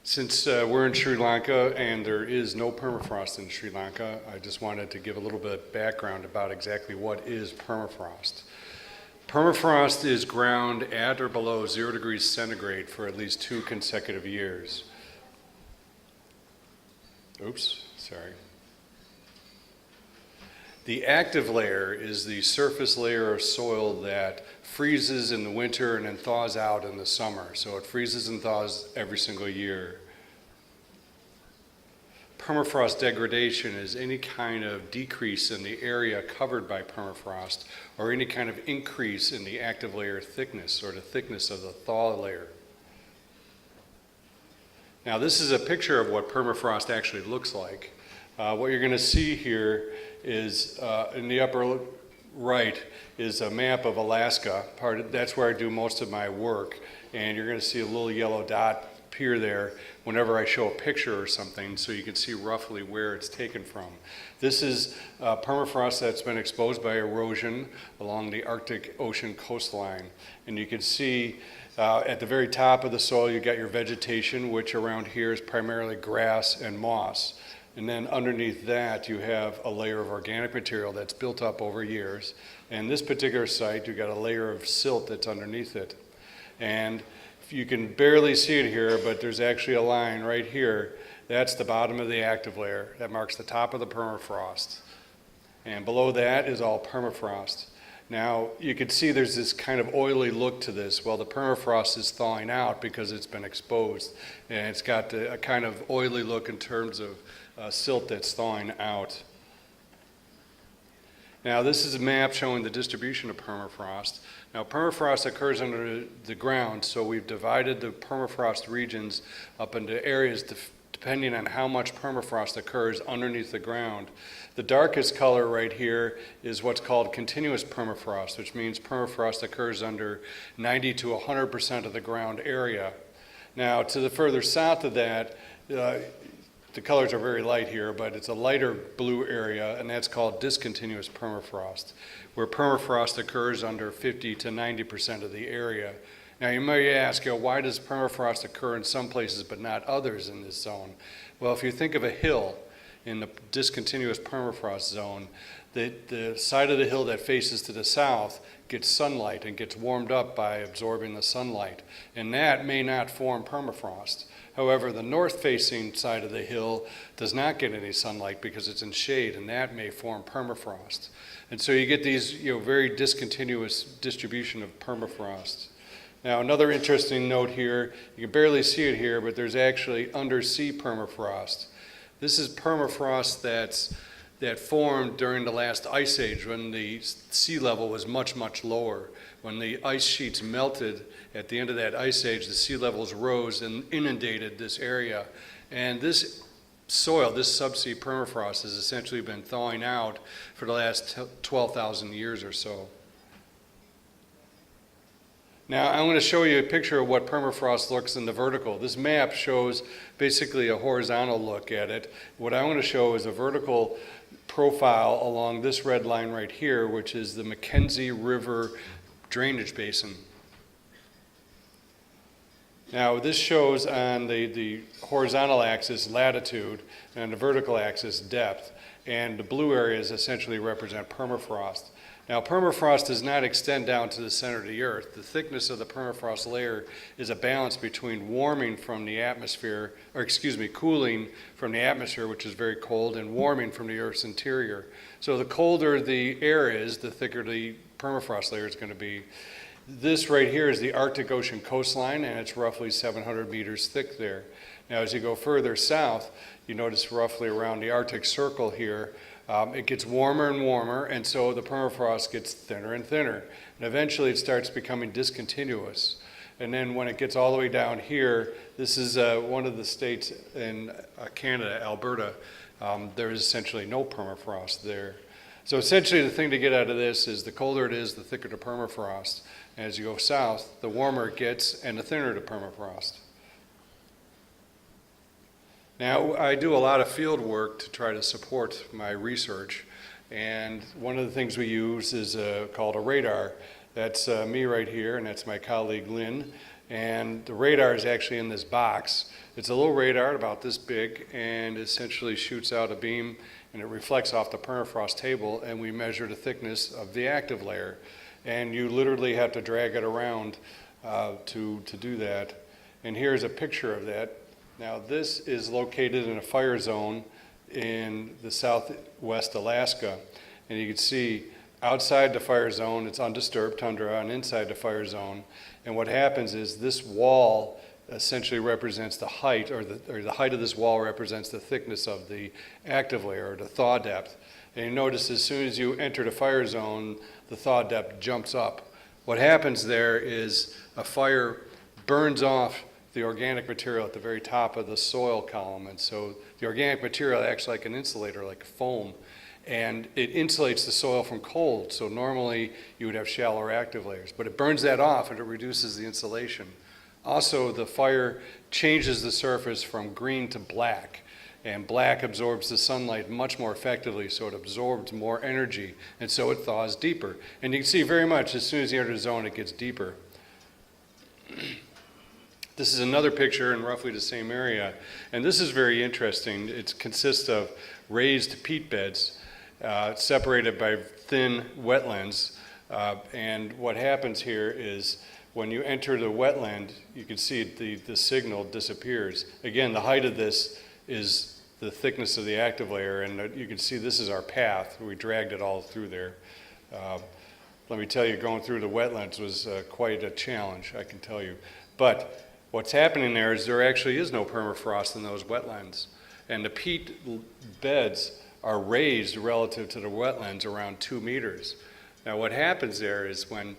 Since we're in Sri Lanka and there is no permafrost in Sri Lanka, I just wanted to give a little bit of background about exactly what is permafrost. Permafrost is ground at or below 0 degrees centigrade for at least 2 consecutive years. Oops, sorry. The active layer is the surface layer of soil that freezes in the winter and then thaws out in the summer. So it freezes and thaws every single year. Permafrost degradation is any kind of decrease in the area covered by permafrost or any kind of increase in the active layer thickness or the thickness of the thaw layer. Now this is a picture of what permafrost actually looks like. What you're going to see here is in the upper right is a map of Alaska. That's where I do most of my work, and you're going to see a little yellow dot appear there whenever I show a picture or something, so you can see roughly where it's taken from. This is permafrost that's been exposed by erosion along the Arctic Ocean coastline, and you can see at the very top of the soil you got your vegetation, which around here is primarily grass and moss. And then underneath that, you have a layer of organic material that's built up over years. And this particular site, you've got a layer of silt that's underneath it. And you can barely see it here, but there's actually a line right here. That's the bottom of the active layer. That marks the top of the permafrost. And below that is all permafrost. Now, you can see there's this kind of oily look to this. Well, the permafrost is thawing out because it's been exposed. And it's got a kind of oily look in terms of silt that's thawing out. Now this is a map showing the distribution of permafrost. Now permafrost occurs under the ground, so we've divided the permafrost regions up into areas depending on how much permafrost occurs underneath the ground. The darkest color right here is what's called continuous permafrost, which means permafrost occurs under 90 to 100% of the ground area. Now to the further south of that, the colors are very light here, but it's a lighter blue area, and that's called discontinuous permafrost, where permafrost occurs under 50 to 90% of the area. Now you may ask, why does permafrost occur in some places but not others in this zone? Well, if you think of a hill in the discontinuous permafrost zone, the side of the hill that faces to the south gets sunlight and gets warmed up by absorbing the sunlight, and that may not form permafrost. However, the north-facing side of the hill does not get any sunlight because it's in shade, and that may form permafrost. And so you get these very discontinuous distribution of permafrost. Now, another interesting note here, you can barely see it here, but there's actually undersea permafrost. This is permafrost that formed during the last ice age when the sea level was much, much lower. When the ice sheets melted at the end of that ice age, the sea levels rose and inundated this area. And this soil, this subsea permafrost, has essentially been thawing out for the last 12,000 years or so. Now I'm going to show you a picture of what permafrost looks in the vertical. This map shows basically a horizontal look at it. What I want to show is a vertical profile along this red line right here, which is the Mackenzie River drainage basin. Now this shows on the horizontal axis latitude and the vertical axis depth, and the blue areas essentially represent permafrost. Now permafrost does not extend down to the center of the earth. The thickness of the permafrost layer is a balance between warming from the atmosphere, cooling from the atmosphere, which is very cold, and warming from the earth's interior. So the colder the air is, the thicker the permafrost layer is going to be. This right here is the Arctic Ocean coastline, and it's roughly 700 meters thick there. Now as you go further south, you notice roughly around the Arctic Circle here, it gets warmer and warmer, and so the permafrost gets thinner and thinner. And eventually it starts becoming discontinuous. And then when it gets all the way down here, this is one of the states in Canada, Alberta, there is essentially no permafrost there. So essentially the thing to get out of this is the colder it is, the thicker the permafrost. As you go south, the warmer it gets and the thinner the permafrost. Now, I do a lot of field work to try to support my research, and one of the things we use is called a radar. That's me right here, and that's my colleague Lynn. And the radar is actually in this box. It's a little radar about this big, and essentially shoots out a beam, and it reflects off the permafrost table, and we measure the thickness of the active layer. And you literally have to drag it around to do that. And here's a picture of that. Now this is located in a fire zone in the southwest Alaska. And you can see outside the fire zone, it's undisturbed tundra, and inside the fire zone. And what happens is this wall essentially represents the height, or the height of this wall represents the thickness of the active layer, or the thaw depth. And you notice as soon as you enter the fire zone, the thaw depth jumps up. What happens there is a fire burns off the organic material at the very top of the soil column. And so the organic material acts like an insulator, like foam, and it insulates the soil from cold. So normally you would have shallower active layers, but it burns that off and it reduces the insulation. Also, the fire changes the surface from green to black, and black absorbs the sunlight much more effectively, so it absorbs more energy, and so it thaws deeper. And you can see very much as soon as you enter the zone, it gets deeper. This is another picture in roughly the same area, and this is very interesting. It consists of raised peat beds separated by thin wetlands, and what happens here is when you enter the wetland, you can see the signal disappears. Again, the height of this is the thickness of the active layer, and you can see this is our path. We dragged it all through there. Let me tell you, going through the wetlands was quite a challenge, I can tell you. But what's happening there is there actually is no permafrost in those wetlands. And the peat beds are raised relative to the wetlands around 2 meters. Now what happens there is when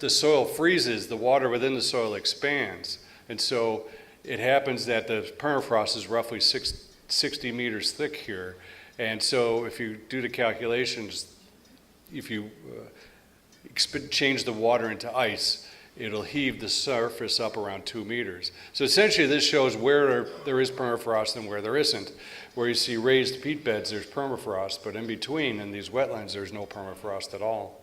the soil freezes, the water within the soil expands. And so it happens that the permafrost is roughly 60 meters thick here. And so if you do the calculations, if you change the water into ice, it'll heave the surface up around 2 meters. So essentially this shows where there is permafrost and where there isn't. Where you see raised peat beds, there's permafrost, but in between, in these wetlands, there's no permafrost at all.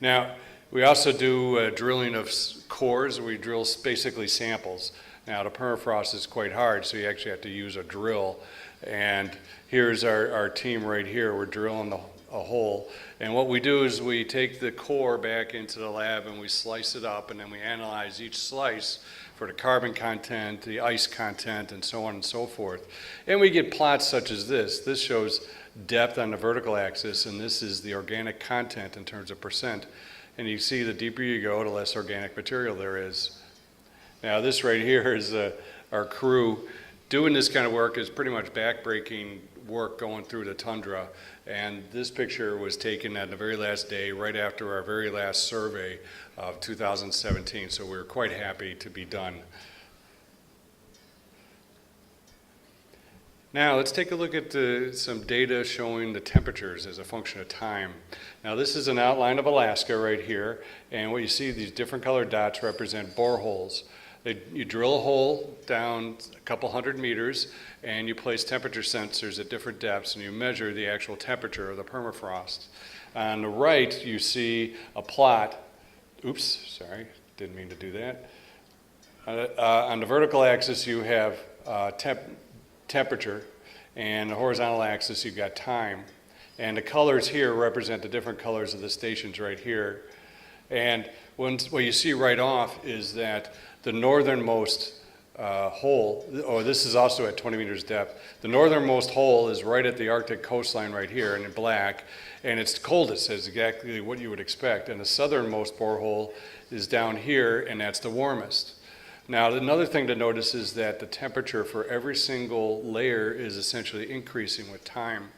Now, we also do drilling of cores. We drill basically samples. Now, the permafrost is quite hard, so you actually have to use a drill. And here's our team right here. We're drilling a hole. And what we do is we take the core back into the lab and we slice it up, and then we analyze each slice for the carbon content, the ice content, and so on and so forth. And we get plots such as this. This shows depth on the vertical axis, and this is the organic content in terms of percent. And you see the deeper you go, the less organic material there is. Now this right here is our crew. Doing this kind of work is pretty much backbreaking work going through the tundra. And this picture was taken at the very last day, right after our very last survey of 2017. So we were quite happy to be done. Now let's take a look at some data showing the temperatures as a function of time. Now this is an outline of Alaska right here, and what you see, these different colored dots represent boreholes. You drill a hole down a couple hundred meters, and you place temperature sensors at different depths, and you measure the actual temperature of the permafrost. On the right, you see a plot. Oops, sorry, didn't mean to do that. On the vertical axis, you have temperature, and the horizontal axis, you've got time. And the colors here represent the different colors of the stations right here. And what you see right off is that the northernmost hole, or this is also at 20 meters depth, the northernmost hole is right at the Arctic coastline right here in black, and it's coldest, is exactly what you would expect. And the southernmost borehole is down here, and that's the warmest. Now, another thing to notice is that the temperature for every single layer is essentially increasing with time.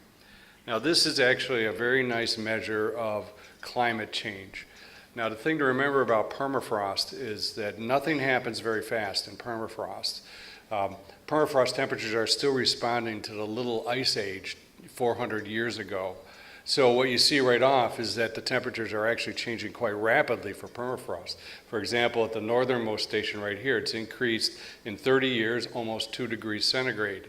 Now, this is actually a very nice measure of climate change. Now, the thing to remember about permafrost is that nothing happens very fast in permafrost. Permafrost temperatures are still responding to the little ice age 400 years ago. So what you see right off is that the temperatures are actually changing quite rapidly for permafrost. For example, at the northernmost station right here, it's increased in 30 years almost 2 degrees centigrade.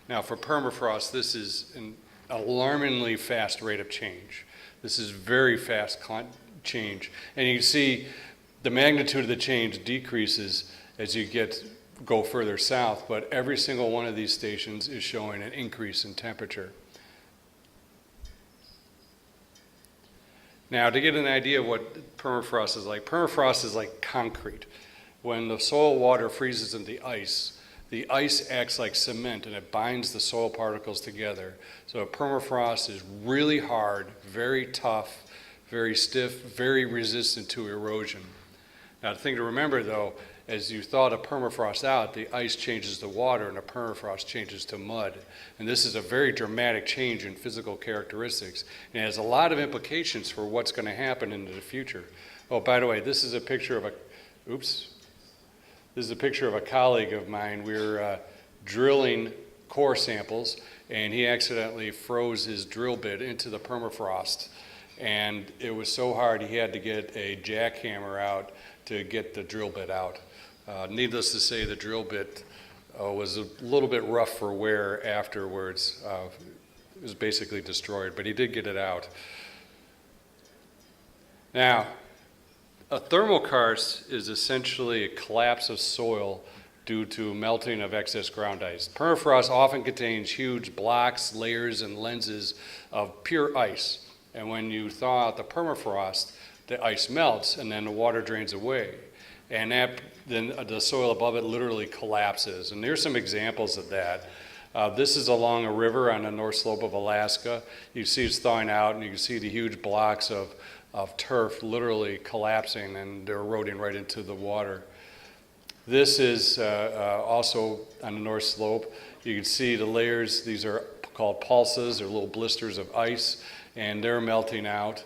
Now, for permafrost, this is an alarmingly fast rate of change. This is very fast change. And you can see the magnitude of the change decreases as you go further south, but every single one of these stations is showing an increase in temperature. Now, to get an idea of what permafrost is like concrete. When the soil water freezes in the ice acts like cement and it binds the soil particles together. So permafrost is really hard, very tough, very stiff, very resistant to erosion. Now, the thing to remember, though, as you thaw the permafrost out, the ice changes to water and the permafrost changes to mud. And this is a very dramatic change in physical characteristics. And it has a lot of implications for what's going to happen into the future. Oh, by the way, this is a picture of This is a picture of a colleague of mine. We were drilling core samples, and he accidentally froze his drill bit into the permafrost. And it was so hard he had to get a jackhammer out to get the drill bit out. Needless to say, the drill bit was a little bit rough for wear afterwards. It was basically destroyed, but he did get it out. Now, a thermal karst is essentially a collapse of soil due to melting of excess ground ice. Permafrost often contains huge blocks, layers, and lenses of pure ice. And when you thaw out the permafrost, the ice melts and then the water drains away. And then the soil above it literally collapses. And there's some examples of that. This is along a river on the north slope of Alaska. You see it's thawing out, and you can see the huge blocks of turf literally collapsing, and they're eroding right into the water. This is also on the north slope. You can see the layers. These are called pulses, or little blisters of ice, and they're melting out.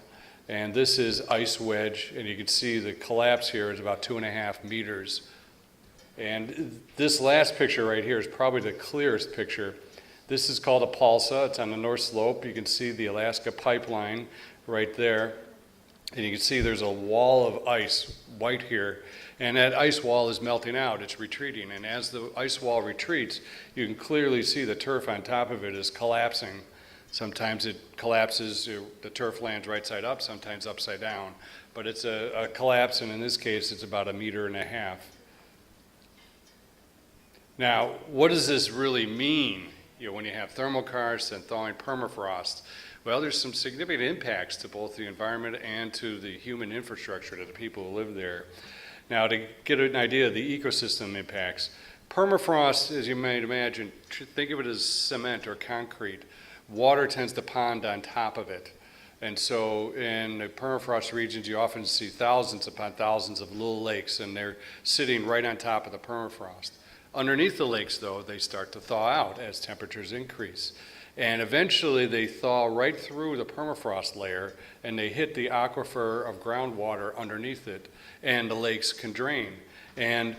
And this is ice wedge, and you can see the collapse here is about 2.5 meters. And this last picture right here is probably the clearest picture. This is called a pulsa. It's on the north slope. You can see the Alaska pipeline right there. And you can see there's a wall of ice, white here, and that ice wall is melting out, it's retreating. And as the ice wall retreats, you can clearly see the turf on top of it is collapsing. Sometimes it collapses, the turf lands right side up, sometimes upside down. But it's a collapse, and in this case, it's about 1.5 meters. Now, what does this really mean, when you have thermal karst and thawing permafrost? Well, there's some significant impacts to both the environment and to the human infrastructure, to the people who live there. Now, to get an idea of the ecosystem impacts, permafrost, as you might imagine, think of it as cement or concrete. Water tends to pond on top of it. And so in the permafrost regions, you often see thousands upon thousands of little lakes, and they're sitting right on top of the permafrost. Underneath the lakes, though, they start to thaw out as temperatures increase. And eventually they thaw right through the permafrost layer, and they hit the aquifer of groundwater underneath it, and the lakes can drain. And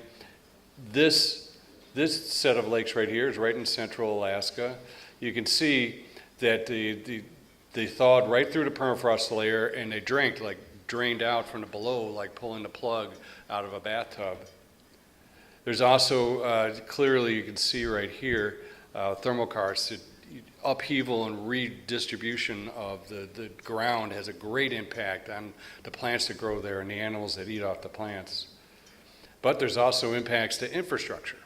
this set of lakes right here is right in central Alaska. You can see that they thawed right through the permafrost layer, and they drained out from the below, like pulling the plug out of a bathtub. There's also, clearly you can see right here, thermal karst. Upheaval and redistribution of the ground has a great impact on the plants that grow there and the animals that eat off the plants. But there's also impacts to infrastructure.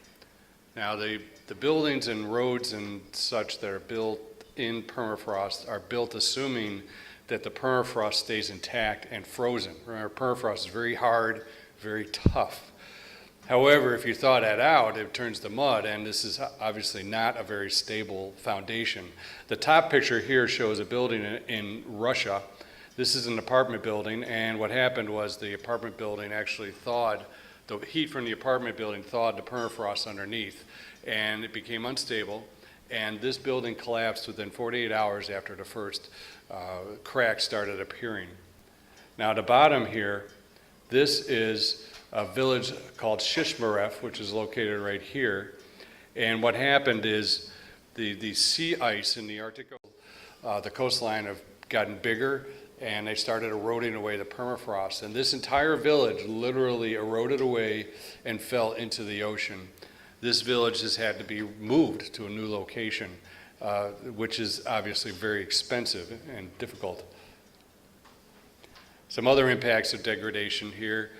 Now, the buildings and roads and such that are built in permafrost are built assuming that the permafrost stays intact and frozen. Remember, permafrost is very hard, very tough. However, if you thaw that out, it turns to mud, and this is obviously not a very stable foundation. The top picture here shows a building in Russia. This is an apartment building, and what happened was the apartment building actually thawed, the heat from the apartment building thawed the permafrost underneath, and it became unstable, and this building collapsed within 48 hours after the first cracks started appearing. Now, at the bottom here, this is a village called Shishmaref, which is located right here. And what happened is the sea ice in the Arctic, the coastline have gotten bigger, and they started eroding away the permafrost. And this entire village literally eroded away and fell into the ocean. This village has had to be moved to a new location, which is obviously very expensive and difficult. Some other impacts of degradation here.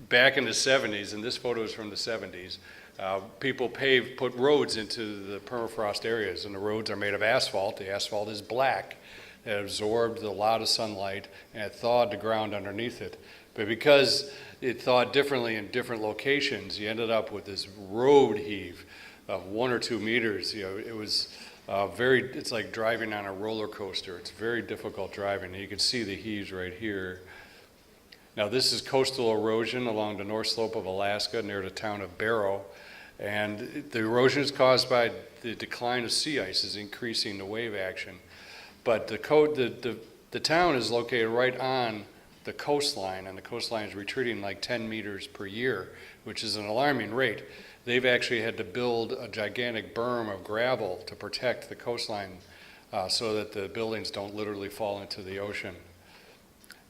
Back in the 70s, and this photo is from the 70s, people put roads into the permafrost areas, and the roads are made of asphalt. The asphalt is black. It absorbed a lot of sunlight, and it thawed the ground underneath it. But because it thawed differently in different locations, you ended up with this road heave of 1 or 2 meters. It was it's like driving on a roller coaster. It's very difficult driving. And you can see the heaves right here. Now this is coastal erosion along the north slope of Alaska near the town of Barrow. And the erosion is caused by the decline of sea ice is increasing the wave action. But the town is located right on the coastline, and the coastline is retreating like 10 meters per year, which is an alarming rate. They've actually had to build a gigantic berm of gravel to protect the coastline so that the buildings don't literally fall into the ocean.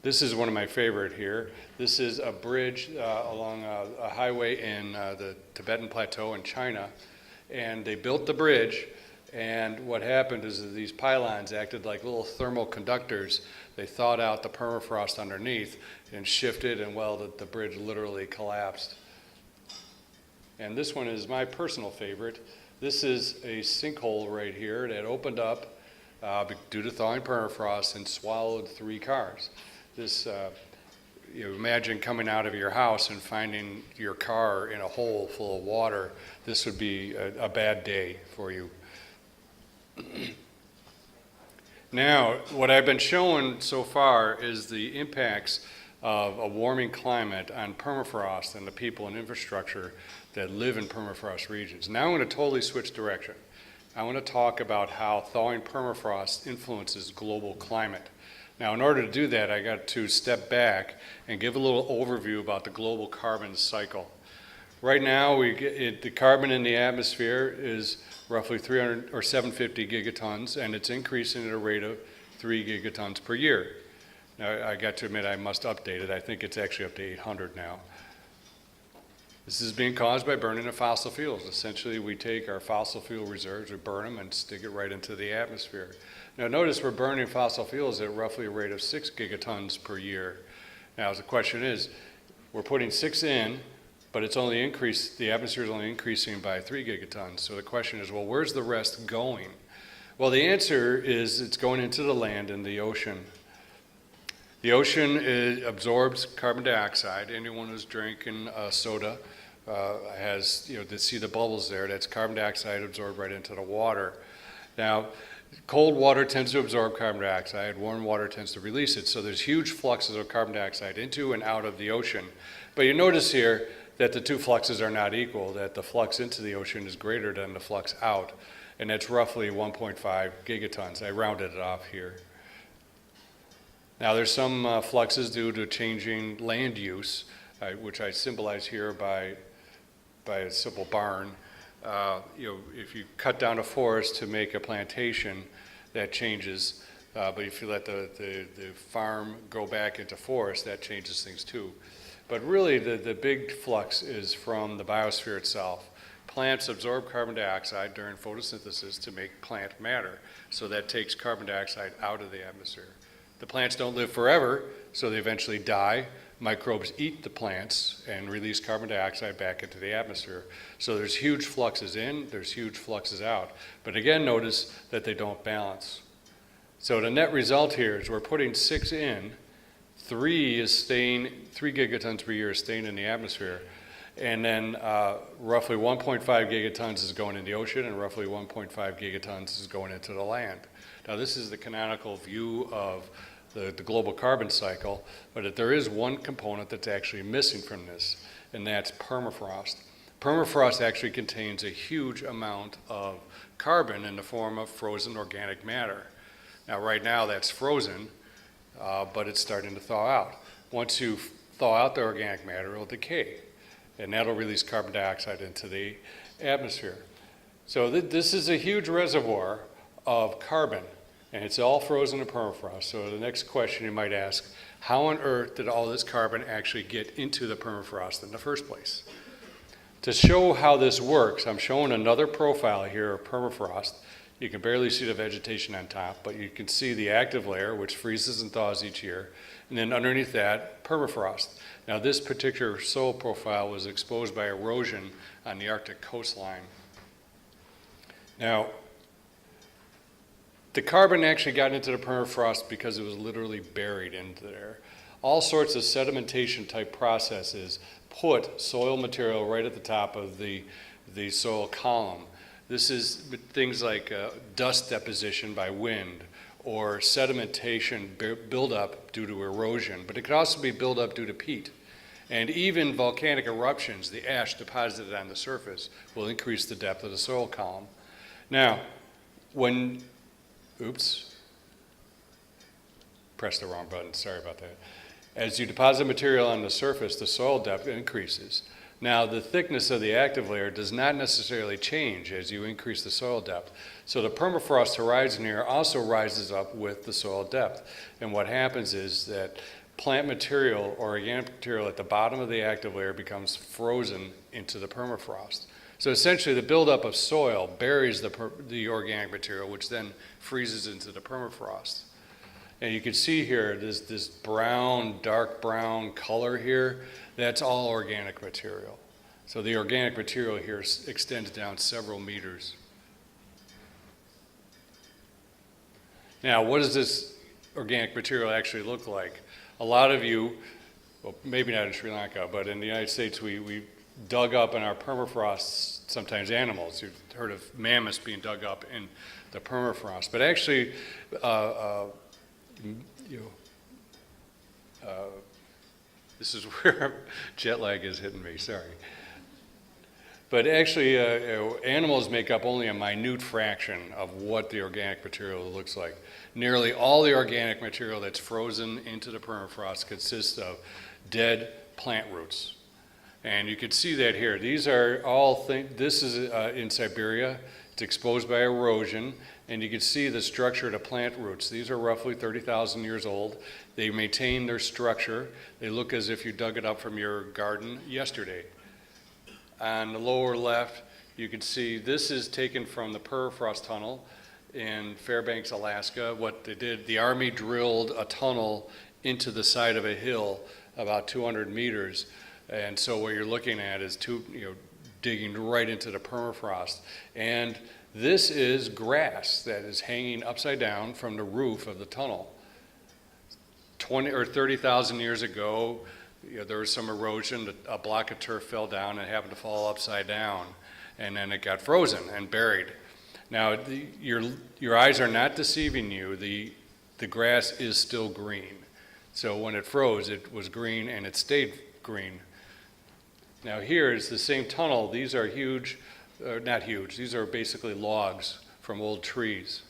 This is one of my favorite here. This is a bridge along a highway in the Tibetan Plateau in China. And they built the bridge, and what happened is that these pylons acted like little thermal conductors. They thawed out the permafrost underneath and shifted, and well, the bridge literally collapsed. And this one is my personal favorite. This is a sinkhole right here that opened up due to thawing permafrost and swallowed 3 cars. This, imagine coming out of your house and finding your car in a hole full of water. This would be a bad day for you. Now, what I've been showing so far is the impacts of a warming climate on permafrost and the people and infrastructure that live in permafrost regions. Now I'm going to totally switch direction. I want to talk about how thawing permafrost influences global climate. Now, in order to do that, I got to step back and give a little overview about the global carbon cycle. Right now, the carbon in the atmosphere is roughly 300 or 750 gigatons, and it's increasing at a rate of 3 gigatons per year. Now, I got to admit I must update it. I think it's actually up to 800 now. This is being caused by burning of fossil fuels. Essentially, we take our fossil fuel reserves, we burn them, and stick it right into the atmosphere. Now, notice we're burning fossil fuels at roughly a rate of 6 gigatons per year. Now, the question is, we're putting 6 in, but it's only increased, the atmosphere is only increasing by 3 gigatons. So the question is, well, where's the rest going? Well, the answer is it's going into the land and the ocean. The ocean absorbs carbon dioxide. Anyone who's drinking soda has, to see the bubbles there, that's carbon dioxide absorbed right into the water. Now, cold water tends to absorb carbon dioxide, warm water tends to release it, so there's huge fluxes of carbon dioxide into and out of the ocean. But you notice here that the 2 fluxes are not equal, that the flux into the ocean is greater than the flux out, and that's roughly 1.5 gigatons. I rounded it off here. Now, there's some fluxes due to changing land use, which I symbolize here by a simple barn. If you cut down a forest to make a plantation, that changes. But if you let the farm go back into forest, that changes things too. But really, the big flux is from the biosphere itself. Plants absorb carbon dioxide during photosynthesis to make plant matter. So that takes carbon dioxide out of the atmosphere. The plants don't live forever, so they eventually die. Microbes eat the plants and release carbon dioxide back into the atmosphere. So there's huge fluxes in, there's huge fluxes out. But again, notice that they don't balance. So the net result here is we're putting 6 in, 3 gigatons per year is staying in the atmosphere, and then roughly 1.5 gigatons is going in the ocean, and roughly 1.5 gigatons is going into the land. Now, this is the canonical view of the global carbon cycle, but there is one component that's actually missing from this, and that's permafrost. Permafrost actually contains a huge amount of carbon in the form of frozen organic matter. Now, right now, that's frozen, but it's starting to thaw out. Once you thaw out the organic matter, it'll decay, and that'll release carbon dioxide into the atmosphere. So this is a huge reservoir of carbon, and it's all frozen in permafrost. So the next question you might ask, how on earth did all this carbon actually get into the permafrost in the first place? To show how this works, I'm showing another profile here of permafrost. You can barely see the vegetation on top, but you can see the active layer, which freezes and thaws each year. And then underneath that, permafrost. Now, this particular soil profile was exposed by erosion on the Arctic coastline. Now, the carbon actually got into the permafrost because it was literally buried into there. All sorts of sedimentation type processes put soil material right at the top of the soil column. This is things like dust deposition by wind or sedimentation buildup due to erosion, but it could also be buildup due to peat. And even volcanic eruptions, the ash deposited on the surface, will increase the depth of the soil column. Now, pressed the wrong button, sorry about that. As you deposit material on the surface, the soil depth increases. Now, the thickness of the active layer does not necessarily change as you increase the soil depth. So the permafrost horizon here also rises up with the soil depth. And what happens is that plant material or organic material at the bottom of the active layer becomes frozen into the permafrost. So essentially the buildup of soil buries the organic material, which then freezes into the permafrost. And you can see here this brown, dark brown color here. That's all organic material. So the organic material here extends down several meters. Now, what does this organic material actually look like? A lot of you, well, maybe not in Sri Lanka, but in the United States, we dug up in our permafrost sometimes animals. You've heard of mammoths being dug up in the permafrost. But actually, this is where jet lag is hitting me, sorry. But actually, animals make up only a minute fraction of what the organic material looks like. Nearly all the organic material that's frozen into the permafrost consists of dead plant roots. And you can see that here. These are all this is in Siberia. It's exposed by erosion. And you can see the structure of the plant roots. These are roughly 30,000 years old. They maintain their structure. They look as if you dug it up from your garden yesterday. On the lower left, you can see this is taken from the permafrost tunnel in Fairbanks, Alaska. What they did, the Army drilled a tunnel into the side of a hill about 200 meters. And so what you're looking at is digging right into the permafrost. And this is grass that is hanging upside down from the roof of the tunnel. 20 or 30,000 years ago, there was some erosion. A block of turf fell down and happened to fall upside down, and then it got frozen and buried. Now, your eyes are not deceiving you. The grass is still green. So when it froze, it was green and it stayed green. Now here is the same tunnel. These are huge. Not huge, these are basically logs from old trees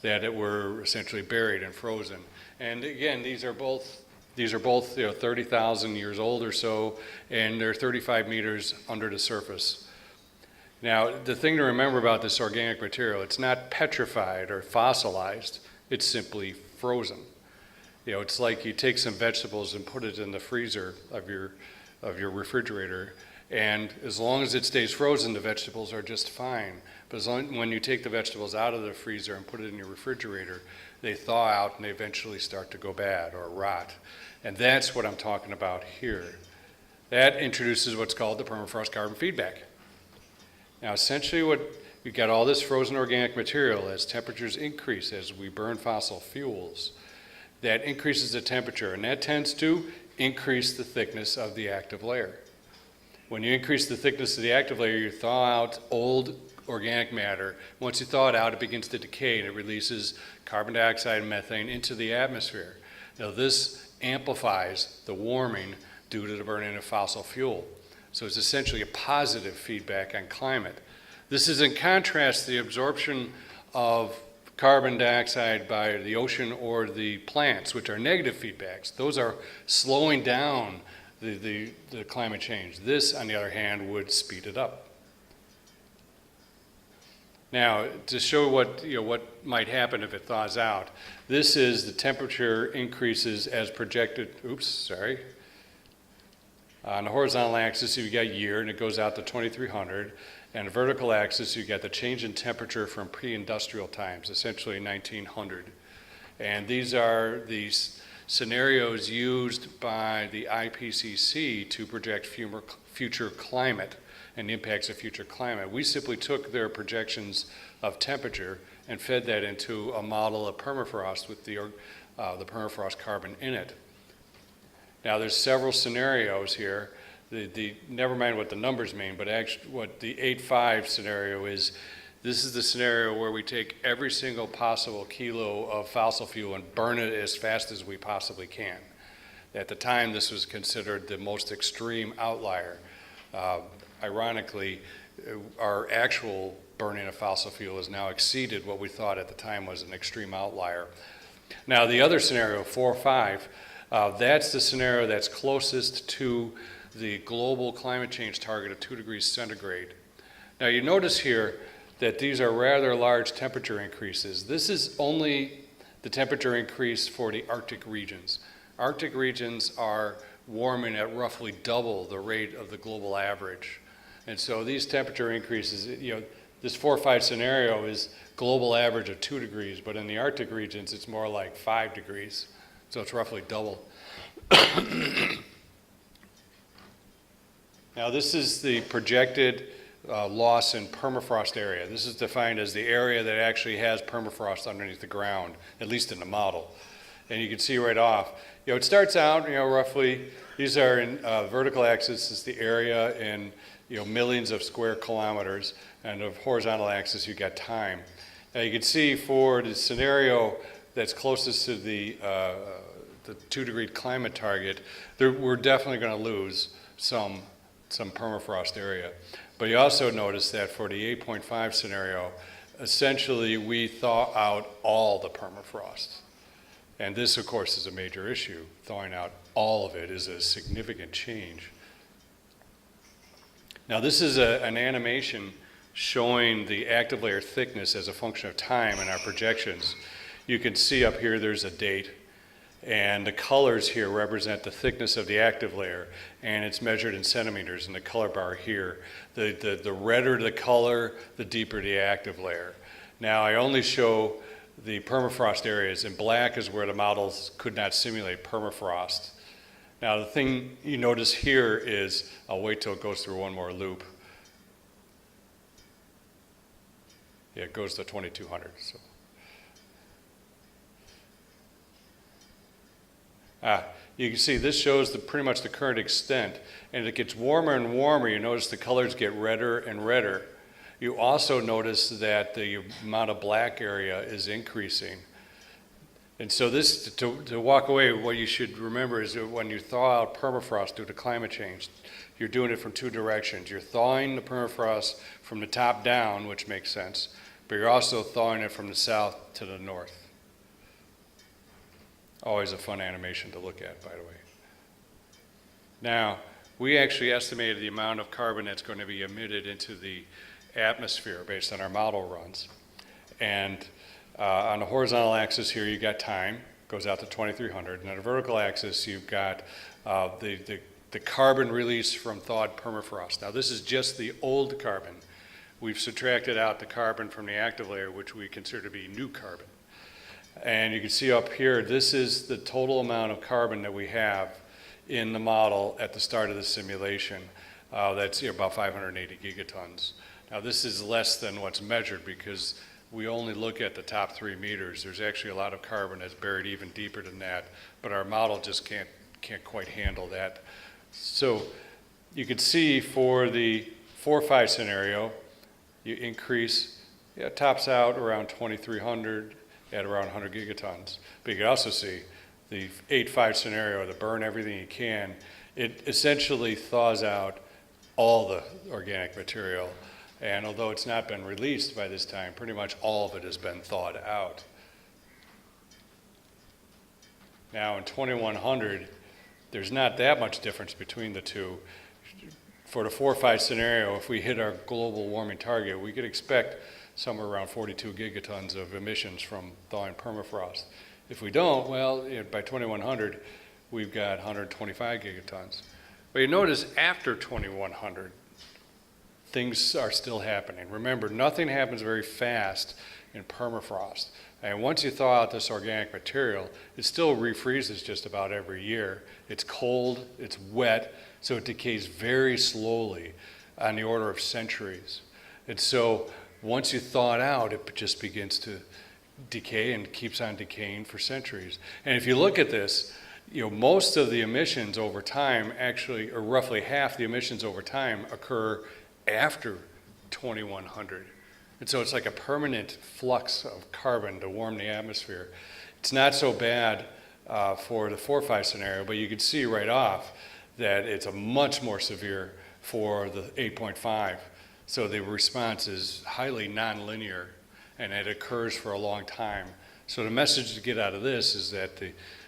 that were essentially buried and frozen. And again, these are both 30,000 years old or so, and they're 35 meters under the surface. Now, the thing to remember about this organic material, it's not petrified or fossilized, it's simply frozen. It's like you take some vegetables and put it in the freezer of your refrigerator, and as long as it stays frozen, the vegetables are just fine. But when you take the vegetables out of the freezer and put it in your refrigerator, they thaw out and they eventually start to go bad or rot. And that's what I'm talking about here. That introduces what's called the permafrost carbon feedback. Now, essentially we've got all this frozen organic material. As temperatures increase, as we burn fossil fuels, that increases the temperature, and that tends to increase the thickness of the active layer. When you increase the thickness of the active layer, you thaw out old organic matter. Once you thaw it out, it begins to decay and it releases carbon dioxide and methane into the atmosphere. Now, this amplifies the warming due to the burning of fossil fuel. So it's essentially a positive feedback on climate. This is in contrast to the absorption of carbon dioxide by the ocean or the plants, which are negative feedbacks. Those are slowing down the climate change. This, on the other hand, would speed it up. Now, to show what might happen if it thaws out, this is the temperature increases as projected. On the horizontal axis, you've got year, and it goes out to 2300. And the vertical axis, you got the change in temperature from pre-industrial times, essentially 1900. And these are these scenarios used by the IPCC to project future climate and the impacts of future climate. We simply took their projections of temperature and fed that into a model of permafrost with the permafrost carbon in it. Now there's several scenarios here. Never mind what the numbers mean, but actually what the 8.5 scenario is, this is the scenario where we take every single possible kilo of fossil fuel and burn it as fast as we possibly can. At the time, this was considered the most extreme outlier. Ironically, our actual burning of fossil fuel has now exceeded what we thought at the time was an extreme outlier. Now, the other scenario, 4.5, that's the scenario that's closest to the global climate change target of 2 degrees centigrade. Now, you notice here that these are rather large temperature increases. This is only the temperature increase for the Arctic regions. Arctic regions are warming at roughly double the rate of the global average. And so these temperature increases, this 4.5 scenario is global average of 2 degrees, but in the Arctic regions, it's more like 5 degrees. So it's roughly double. Now this is the projected loss in permafrost area. This is defined as the area that actually has permafrost underneath the ground, at least in the model. And you can see right off, it starts out, roughly, these are in vertical axis is the area in, millions of square kilometers, and the horizontal axis, you got time. Now you can see for the scenario that's closest to the 2-degree climate target, we're definitely going to lose some permafrost area. But you also notice that for the 8.5 scenario, essentially we thaw out all the permafrost. And this, of course, is a major issue. Thawing out all of it is a significant change. Now this is an animation showing the active layer thickness as a function of time in our projections. You can see up here there's a date, and the colors here represent the thickness of the active layer, and it's measured in centimeters in the color bar here. The redder the color, the deeper the active layer. Now I only show the permafrost areas. In black is where the models could not simulate permafrost. Now the thing you notice here is, I'll wait till it goes through one more loop. Yeah, it goes to 2200. So. You can see this shows pretty much the current extent, and it gets warmer and warmer. You notice the colors get redder and redder. You also notice that the amount of black area is increasing. And so this, to walk away, what you should remember is that when you thaw out permafrost due to climate change, you're doing it from two directions. You're thawing the permafrost from the top down, which makes sense, but you're also thawing it from the south to the north. Always a fun animation to look at, by the way. Now, we actually estimated the amount of carbon that's going to be emitted into the atmosphere based on our model runs. And on the horizontal axis here, you got time, goes out to 2300. And on the vertical axis, you've got the carbon release from thawed permafrost. Now, this is just the old carbon. We've subtracted out the carbon from the active layer, which we consider to be new carbon. And you can see up here, this is the total amount of carbon that we have in the model at the start of the simulation. That's about 580 gigatons. Now this is less than what's measured because we only look at the top 3 meters. There's actually a lot of carbon that's buried even deeper than that, but our model just can't quite handle that. So you can see for the 4.5 scenario, you increase, it tops out around 2300 at around 100 gigatons. But you can also see the 8.5 scenario, to burn everything you can, it essentially thaws out all the organic material. And although it's not been released by this time, pretty much all of it has been thawed out. Now in 2100, there's not that much difference between the two. For the 4.5 scenario, if we hit our global warming target, we could expect somewhere around 42 gigatons of emissions from thawing permafrost. If we don't, well, by 2100, we've got 125 gigatons. But you notice after 2100, things are still happening. Remember, nothing happens very fast in permafrost. And once you thaw out this organic material, it still refreezes just about every year. It's cold, it's wet, so it decays very slowly on the order of centuries. And so once you thaw it out, it just begins to decay and keeps on decaying for centuries. And if you look at this, most of the emissions over time actually, or roughly half the emissions over time, occur after 2100. And so it's like a permanent flux of carbon to warm the atmosphere. It's not so bad for the 4-5 scenario, but you can see right off that it's a much more severe for the 8.5. So the response is highly nonlinear, and it occurs for a long time. So the message to get out of this is that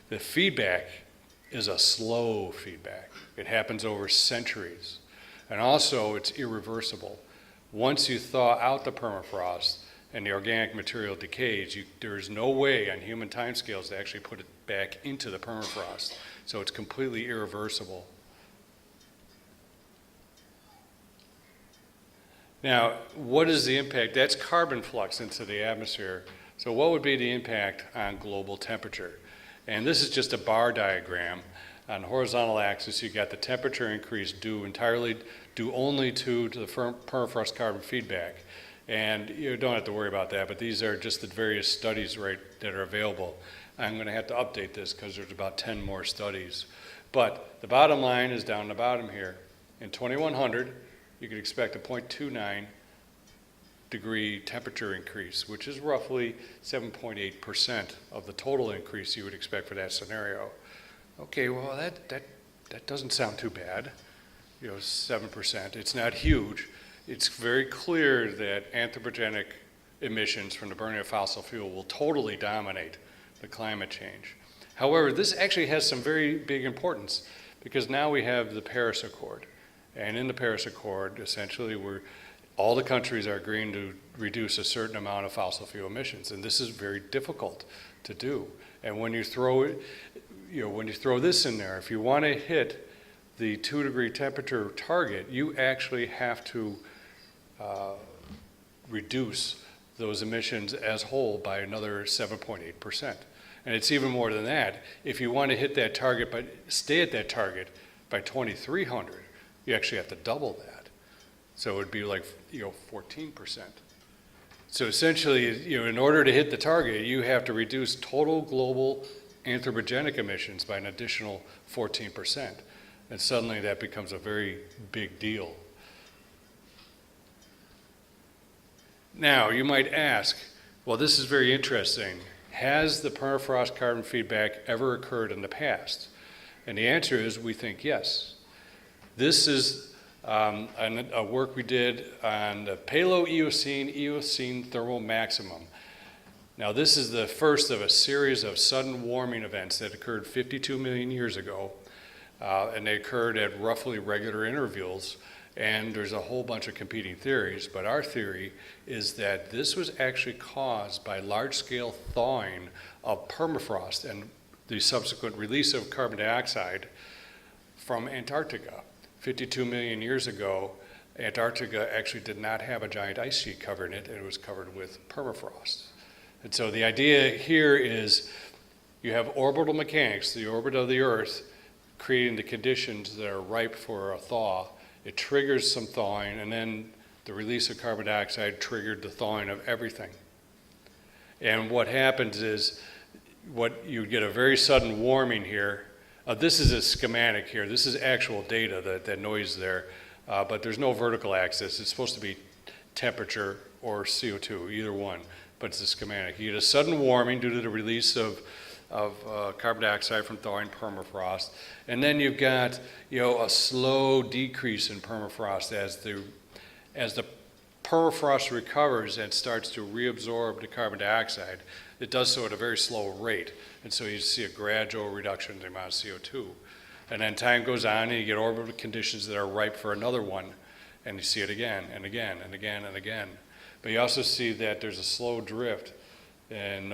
the feedback is a slow feedback. It happens over centuries. And also, it's irreversible. Once you thaw out the permafrost and the organic material decays, there's no way on human timescales to actually put it back into the permafrost. So it's completely irreversible. Now, what is the impact? That's carbon flux into the atmosphere. So what would be the impact on global temperature? And this is just a bar diagram. On the horizontal axis, you've got the temperature increase due only to the permafrost carbon feedback. And you don't have to worry about that, but these are just the various studies that are available. I'm going to have to update this because there's about 10 more studies. But the bottom line is down the bottom here. In 2100, you could expect a 0.29 degree temperature increase, which is roughly 7.8% of the total increase you would expect for that scenario. Okay, well, that doesn't sound too bad, 7%. It's not huge. It's very clear that anthropogenic emissions from the burning of fossil fuel will totally dominate the climate change. However, this actually has some very big importance because now we have the Paris Accord. And in the Paris Accord, essentially, all the countries are agreeing to reduce a certain amount of fossil fuel emissions, and this is very difficult to do. And when you throw this in there, if you want to hit the 2-degree temperature target, you actually have to reduce those emissions as whole by another 7.8%. And it's even more than that. If you want to hit that target, but stay at that target by 2300, you actually have to double that. So it would be like 14%. So essentially, in order to hit the target, you have to reduce total global anthropogenic emissions by an additional 14%. And suddenly that becomes a very big deal. Now, you might ask, well, this is very interesting. Has the permafrost carbon feedback ever occurred in the past? And the answer is we think yes. This is a work we did on the Paleoeocene thermal maximum. Now, this is the first of a series of sudden warming events that occurred 52 million years ago, and they occurred at roughly regular intervals, and there's a whole bunch of competing theories, but our theory is that this was actually caused by large-scale thawing of permafrost and the subsequent release of carbon dioxide from Antarctica. 52 million years ago, Antarctica actually did not have a giant ice sheet covering it, and it was covered with permafrost. And so the idea here is you have orbital mechanics, the orbit of the Earth, creating the conditions that are ripe for a thaw. It triggers some thawing, and then the release of carbon dioxide triggered the thawing of everything. And what happens is you get a very sudden warming here. This is a schematic here. This is actual data, that noise there, but there's no vertical axis. It's supposed to be temperature or CO2, either one, but it's a schematic. You get a sudden warming due to the release of carbon dioxide from thawing permafrost, and then you've got a slow decrease in permafrost as the permafrost recovers and starts to reabsorb the carbon dioxide. It does so at a very slow rate, and so you see a gradual reduction in the amount of CO2. And then time goes on, and you get orbital conditions that are ripe for another one, and you see it again and again and again and again. But you also see that there's a slow drift, and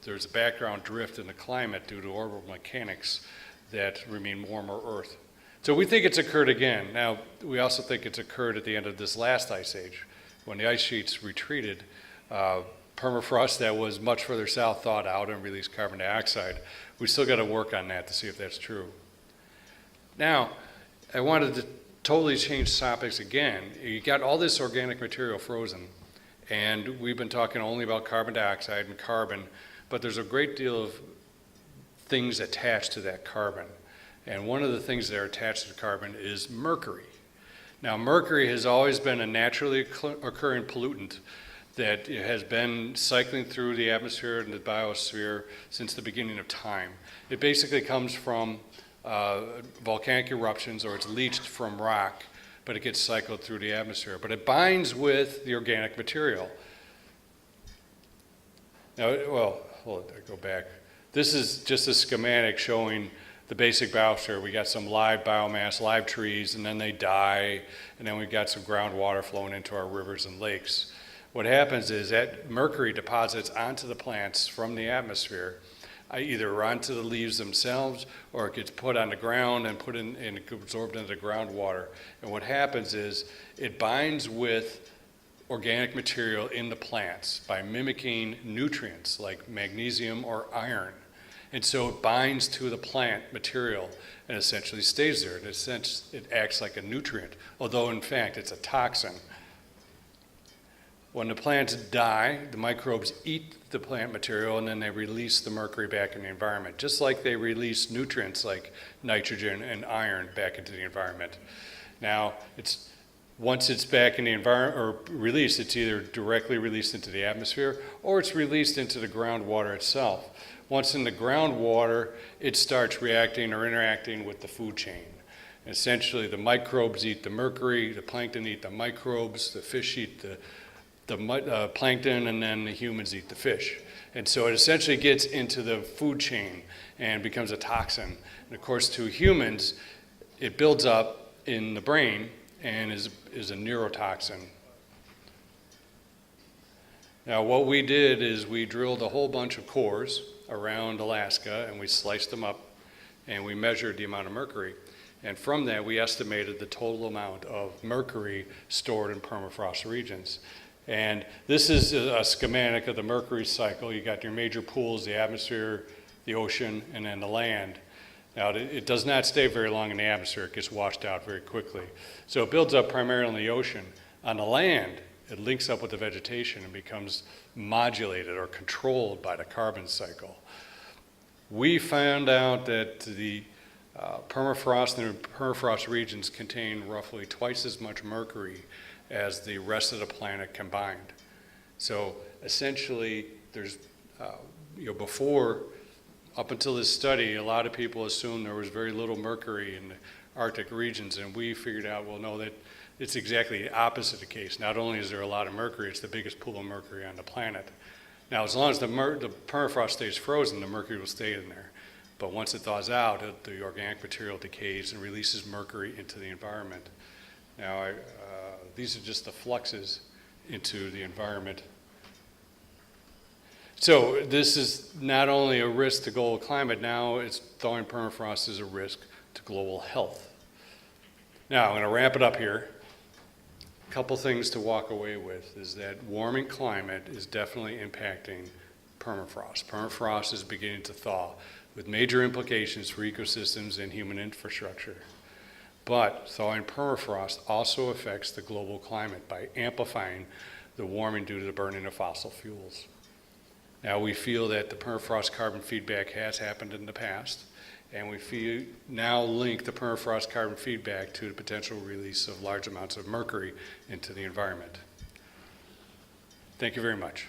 there's a background drift in the climate due to orbital mechanics that remain warmer Earth. So we think it's occurred again. Now, we also think it's occurred at the end of this last ice age. When the ice sheets retreated, permafrost that was much further south thawed out and released carbon dioxide. We still got to work on that to see if that's true. Now, I wanted to totally change topics again. You got all this organic material frozen, and we've been talking only about carbon dioxide and carbon, but there's a great deal of things attached to that carbon. And one of the things that are attached to carbon is mercury. Now, mercury has always been a naturally occurring pollutant that has been cycling through the atmosphere and the biosphere since the beginning of time. It basically comes from volcanic eruptions, or it's leached from rock, but it gets cycled through the atmosphere. But it binds with the organic material. Now, well, hold it, go back. This is just a schematic showing the basic biosphere. We got some live biomass, live trees, and then they die, and then we've got some groundwater flowing into our rivers and lakes. What happens is that mercury deposits onto the plants from the atmosphere, either onto the leaves themselves, or it gets put on the ground and put in and absorbed into the groundwater. And what happens is it binds with organic material in the plants by mimicking nutrients like magnesium or iron. And so it binds to the plant material and essentially stays there. In a sense, it acts like a nutrient, although in fact it's a toxin. When the plants die, the microbes eat the plant material and then they release the mercury back in the environment, just like they release nutrients like nitrogen and iron back into the environment. Now, once it's back in the environment or released, it's either directly released into the atmosphere or it's released into the groundwater itself. Once in the groundwater, it starts reacting or interacting with the food chain. Essentially, the microbes eat the mercury, the plankton eat the microbes, the fish eat the plankton, and then the humans eat the fish. And so it essentially gets into the food chain and becomes a toxin. And of course, to humans, it builds up in the brain and is a neurotoxin. Now, what we did is we drilled a whole bunch of cores around Alaska, and we sliced them up, and we measured the amount of mercury. And from that, we estimated the total amount of mercury stored in permafrost regions. And this is a schematic of the Mercury Cycle. You got your major pools, the atmosphere, the ocean, and then the land. Now, it does not stay very long in the atmosphere. It gets washed out very quickly. So it builds up primarily in the ocean. On the land, it links up with the vegetation and becomes modulated or controlled by the carbon cycle. We found out that the permafrost and permafrost regions contain roughly twice as much mercury as the rest of the planet combined. So essentially, there's, before, up until this study, a lot of people assumed there was very little mercury in the Arctic regions, and we figured out, well, no, that it's exactly the opposite of the case. Not only is there a lot of mercury, it's the biggest pool of mercury on the planet. Now, as long as the permafrost stays frozen, the mercury will stay in there. But once it thaws out, the organic material decays and releases mercury into the environment. Now, these are just the fluxes into the environment. So this is not only a risk to global climate, now it's thawing permafrost is a risk to global health. Now, I'm going to wrap it up here. A couple things to walk away with is that warming climate is definitely impacting permafrost. Permafrost is beginning to thaw with major implications for ecosystems and human infrastructure. But thawing permafrost also affects the global climate by amplifying the warming due to the burning of fossil fuels. Now, we feel that the permafrost carbon feedback has happened in the past, and we now link the permafrost carbon feedback to the potential release of large amounts of mercury into the environment. Thank you very much.